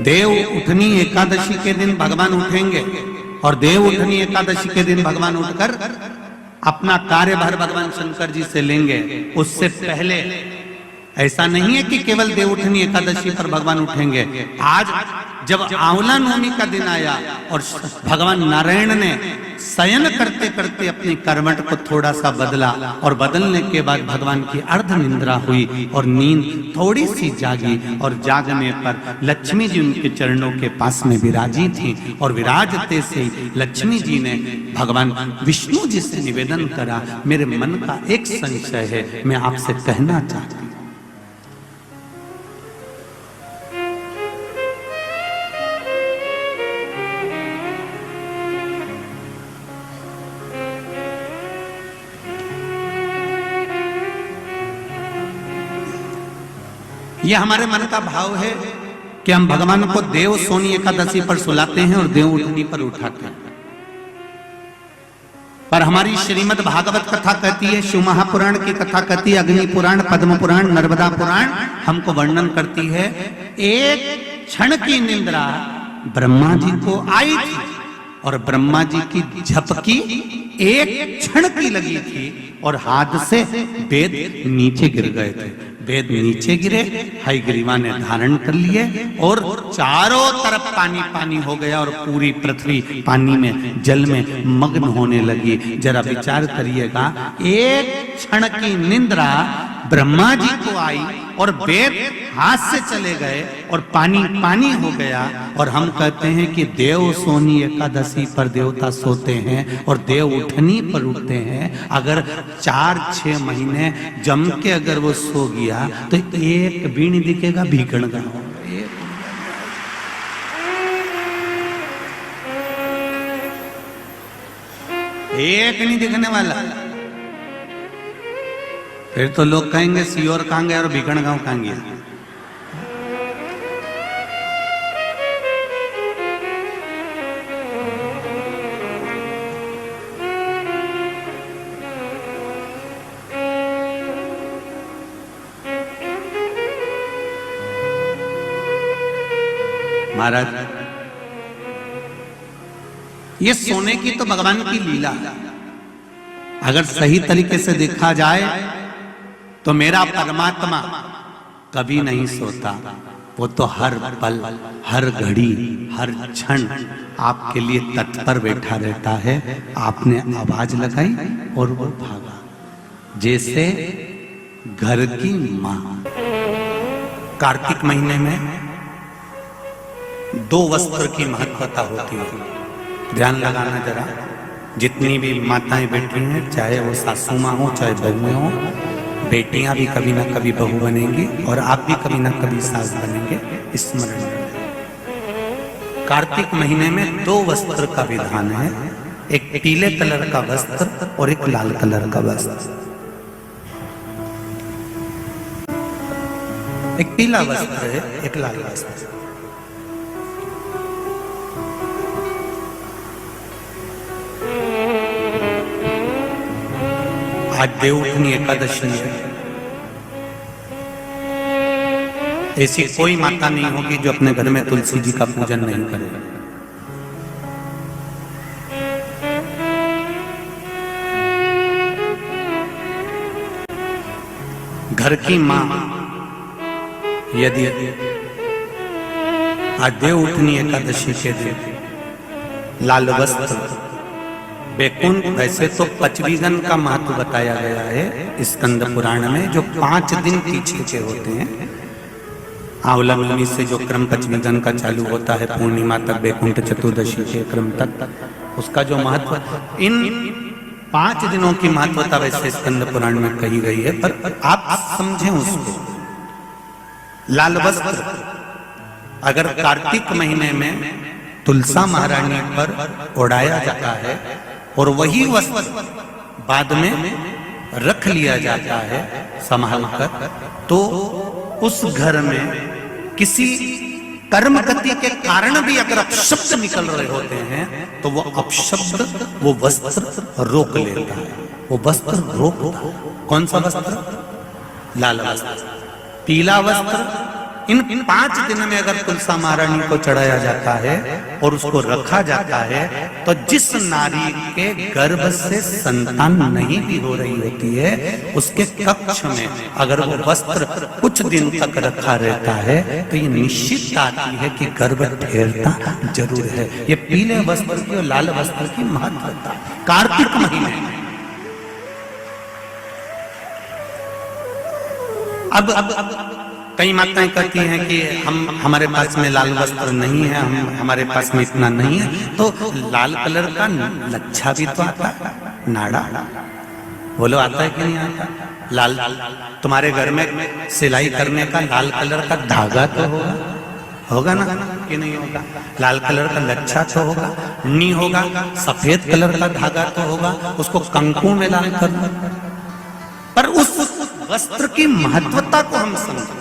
देव उठनी एकादशी के दिन भगवान उठेंगे और देव उठनी एकादशी के दिन भगवान उठकर अपना कार्यभार भगवान शंकर जी से लेंगे। उससे पहले ऐसा नहीं है कि केवल देव उठनी एकादशी पर भगवान उठेंगे। आज जब आंवला नवमी का दिन आया और भगवान नारायण ने शयन करते करते अपनी करवट को थोड़ा सा बदला और बदलने के बाद भगवान की अर्ध निंद्रा हुई और नींद थोड़ी सी जागी और जागने पर लक्ष्मी जी उनके चरणों के पास में विराजी थी और विराजते से लक्ष्मी जी ने भगवान विष्णु जी से निवेदन करा, मेरे मन का एक संशय है, मैं आपसे कहना चाहती हूं। यह हमारे मन का भाव है कि हम भगवान को देव सोनी एकादशी पर सुलाते हैं और देव उठनी पर उठाते हैं। पर हमारी श्रीमद् भागवत कथा कहती है, शिव महापुराण की कथा कहती है, अग्नि पुराण, पद्म पुराण, नर्मदा पुराण हमको वर्णन करती है, एक क्षण की निंद्रा ब्रह्मा जी को आई थी और ब्रह्मा जी की झपकी एक क्षण की लगी थी और हाथ से वेद नीचे गिर गए थे। वेद नीचे गिरे, हयग्रीवा ने धारण कर लिए और चारों तरफ पानी पानी हो गया और पूरी पृथ्वी पानी में, जल में मग्न होने लगी। जरा विचार करिएगा, एक क्षण की निंद्रा ब्रह्मा जी को आई और वेद हाथ से चले गए और पानी पानी हो गया। और हम कहते हैं कि देव सोनी एकादशी पर देवता सोते हैं और देव उठनी पर उठते हैं। अगर 4-6 महीने जम के अगर वो सो गया तो एक भी नहीं दिखेगा भीकण का, एक नहीं दिखने वाला। फिर तो लोग कहेंगे सियोर कहां गया और भीकण गांव कहां गया। महाराज, ये सोने की तो भगवान की लीला, अगर सही तरीके से देखा जाए तो मेरा परमात्मा कभी नहीं सोता। वो तो हर पल, हर घड़ी, हर क्षण आपके लिए तत्पर बैठा रहता है। आपने आवाज लगाई और वो भागा, जैसे घर की मां। कार्तिक महीने में 2 वस्त्र की महत्वता होती है। ध्यान लगाना जरा, जितनी भी माताएं बैठी हैं, चाहे वो सासू माँ हो चाहे बहुएं हो, बेटियां भी कभी ना कभी बहू बनेंगी और आप भी कभी ना कभी सास बनेंगे, स्मरण रखें। कार्तिक महीने में 2 वस्त्र का विधान है, एक पीले कलर का वस्त्र और एक लाल कलर का वस्त्र। एक पीला वस्त्र है, एक लाल वस्त्र। आज देव उठनी एकादशी है। ऐसी कोई माता नहीं होगी जो अपने घर में तुलसी जी का पूजन नहीं करे। घर की मां यदि आज देव उठनी एकादशी के दिन लाल वस्त्र, बैकुंठ, वैसे तो पचवीगन का महत्व बताया गया है स्कंद पुराण में, जो 5 दिन पीछे के होते हैं। आंवला नवमी से जो क्रम पचवीगन का चालू होता है, पूर्णिमा तक, बैकुंठ चतुर्दशी के क्रम तक, उसका जो महत्व, इन 5 दिनों की महत्वता वैसे स्कंद पुराण में कही गई है, पर आप समझें उसको। लाल वस्त्र अगर कार्तिक महीने में तुलसा महारानी पर ओढ़ाया जाता है और वही वस्त्र बाद में रख लिया जाता है संभाल कर, तो उस घर में किसी कर्म गति के कारण भी अगर अपशब्द निकल रहे होते हैं तो वो अपशब्द वो वस्त्र रोक लेता है। वो वस्त्र रोकता है। कौन सा वस्त्र? लाल वस्त्र। पीला वस्त्र इन 5 दिन में अगर तुलसा महारानी को चढ़ाया जाता है और उसको रखा जाता है, तो जिस नारी के गर्भ से संतान नहीं भी हो रही होती है, उसके कक्ष में अगर वो वस्त्र कुछ दिन तक रखा रहता है, तो ये निश्चित आती है कि गर्भ ठहरता जरूर है। ये पीले वस्त्र की और लाल वस्त्र की महत्वता कार्तिक महीने में। अब कई माताएं कहती हैं कि हमारे पास में लाल वस्त्र नहीं है, हमारे पास में इतना नहीं है, तो लाल कलर का लच्छा भी तो आता है, नाड़ा बोलो आता है कि नहीं आता? लाल तुम्हारे घर में सिलाई करने का लाल कलर का धागा तो होगा ना कि नहीं होगा? लाल कलर का लच्छा तो होगा, नहीं होगा सफेद कलर का धागा तो होगा, उसको कंकु में लाल कर। पर उस वस्त्र की महत्वता को हम समझें।